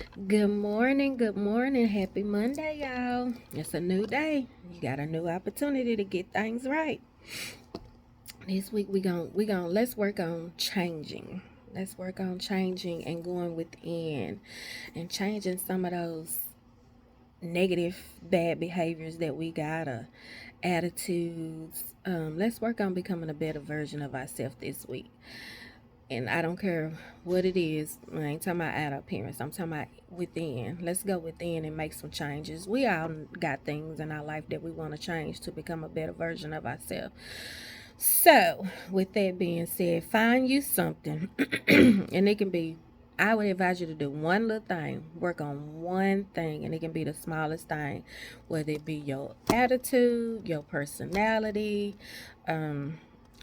Good morning, happy Monday, y'all. It's a new day. You got a new opportunity to get things right. This week we gon' let's work on changing. Let's work on changing and going within and changing some of those negative bad behaviors that we got or attitudes. Let's work on becoming a better version of ourselves this week. And I don't care what it is. I ain't talking about outer appearance. I'm talking about within. Let's go within and make some changes. We all got things in our life that we want to change to become a better version of ourselves. So, with that being said, find you something, and it can be. I would advise you to do one little thing, work on one thing, and it can be the smallest thing, whether it be your attitude, your personality, um,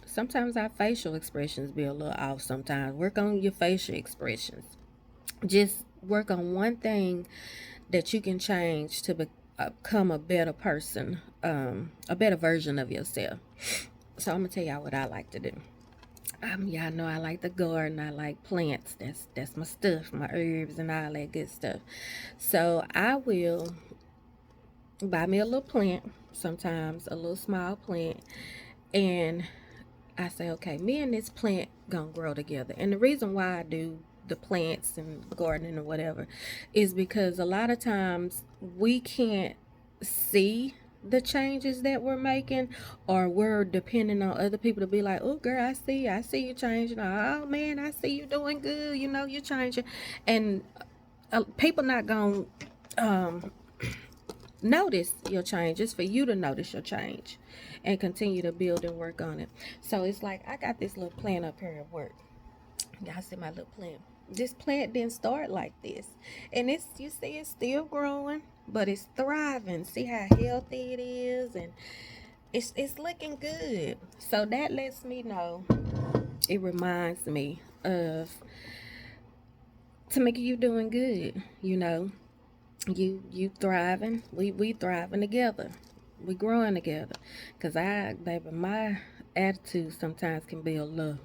sometimes our facial expressions be a little off sometimes. Work on your facial expressions. Just work on one thing that you can change to become a better person, a better version of yourself. So I'm gonna tell y'all what I like to do. Y'all know I like the garden. I like plants. That's my stuff, my herbs and all that good stuff. So I will buy me a little plant, sometimes a little small plant, and I say, okay, me and this plant gonna grow together. And the reason why I do the plants and gardening or whatever is because a lot of times we can't see the changes that we're making, or we're depending on other people to be like, oh girl, I see you changing. Oh man, I see you doing good, you're changing. And people not gonna um notice your change. It's for you to notice your change and continue to build and work on it. So it's like I got this little plant up here at work. Y'all see my little plant. This plant didn't start like this. And it's, you see, it's still growing, but it's thriving. See how healthy it is, and it's looking good. So that lets me know, it reminds me of Tamika, you doing good, you thriving, we thriving together, we growing together. Because baby, my attitude sometimes can be a little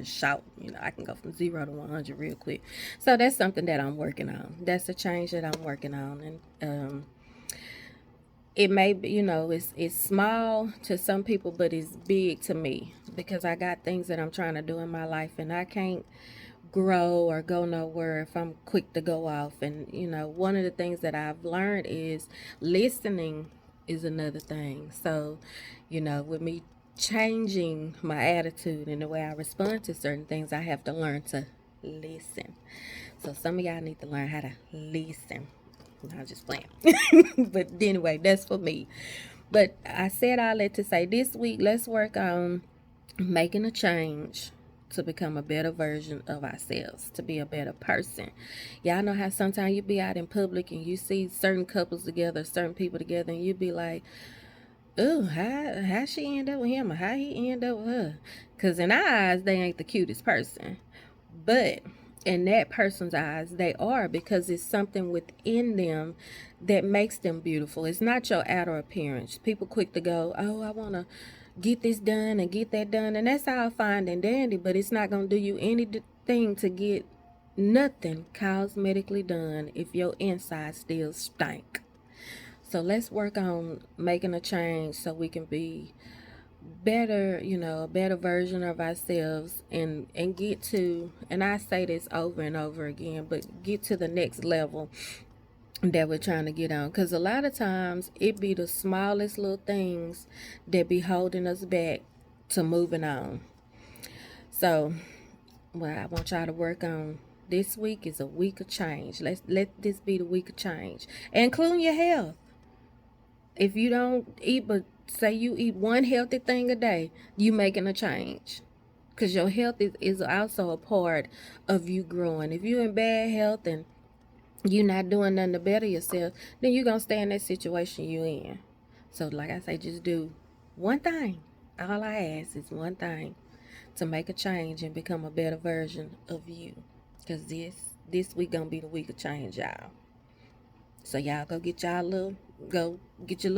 short. I can go from 0 to 100 real quick. So that's something that I'm working on. That's a change that I'm working on. And it may be, it's small to some people, but it's big to me because I got things that I'm trying to do in my life, and I can't grow or go nowhere if I'm quick to go off. And one of the things that I've learned is listening is another thing. So, with me changing my attitude and the way I respond to certain things, I have to learn to listen. So some of y'all need to learn how to listen. No, I'm just playing. But anyway, that's for me. But I said all that to say this week, let's work on making a change to become a better version of ourselves, to be a better person. Y'all know how sometimes you be out in public and you see certain couples together, certain people together, and you be like, oh, how she end up with him or how he end up with her? Because in our eyes, they ain't the cutest person. But in that person's eyes, they are, because it's something within them that makes them beautiful. It's not your outer appearance. People quick to go, oh, I want to get this done and get that done. And that's all fine and dandy, but it's not going to do you anything to get nothing cosmetically done if your inside still stink. So let's work on making a change so we can be better, a better version of ourselves, and get to, and I say this over and over again, but get to the next level that we're trying to get on. Because a lot of times it be the smallest little things that be holding us back to moving on. So what I want y'all to work on this week is a week of change. Let this be the week of change, including your health. If you don't eat, but say you eat one healthy thing a day, you making a change. Because your health is also a part of you growing. If you in bad health and you not doing nothing to better yourself, then you're going to stay in that situation you in. So like I say, just do one thing. All I ask is one thing, to make a change and become a better version of you. Because this week going to be the week of change, y'all. So y'all go get your little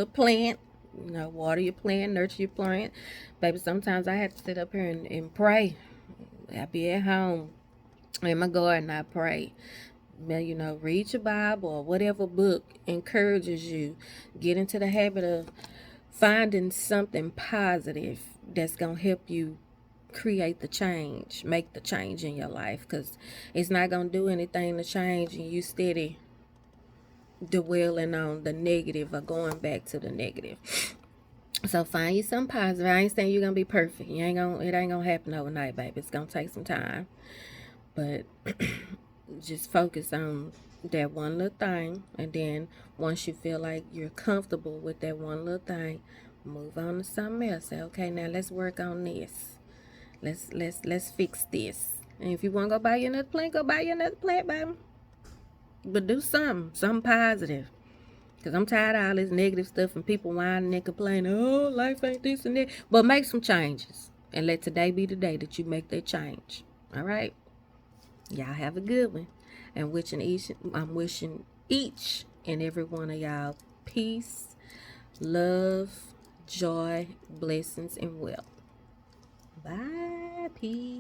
plant, water your plant, nurture your plant. Baby, sometimes I have to sit up here and pray. I be at home in my garden, I pray. You know, read your Bible or whatever book encourages you. Get into the habit of finding something positive that's going to help you create the change, make the change in your life, because it's not going to do anything to change and you steady dwelling on the negative or going back to the negative. So find you something positive. I ain't saying you're gonna be perfect. It ain't gonna happen overnight, baby. It's gonna take some time. But just focus on that one little thing, and then once you feel like you're comfortable with that one little thing, move on to something else. Say, okay, now let's work on this. Let's fix this. And if you wanna go buy you another plant, go buy you another plant, baby. But do something positive. Because I'm tired of all this negative stuff and people whining and complaining, oh, life ain't this and that. But make some changes. And let today be the day that you make that change. All right? Y'all have a good one. And I'm wishing each and every one of y'all peace, love, joy, blessings, and wealth. Bye. Peace.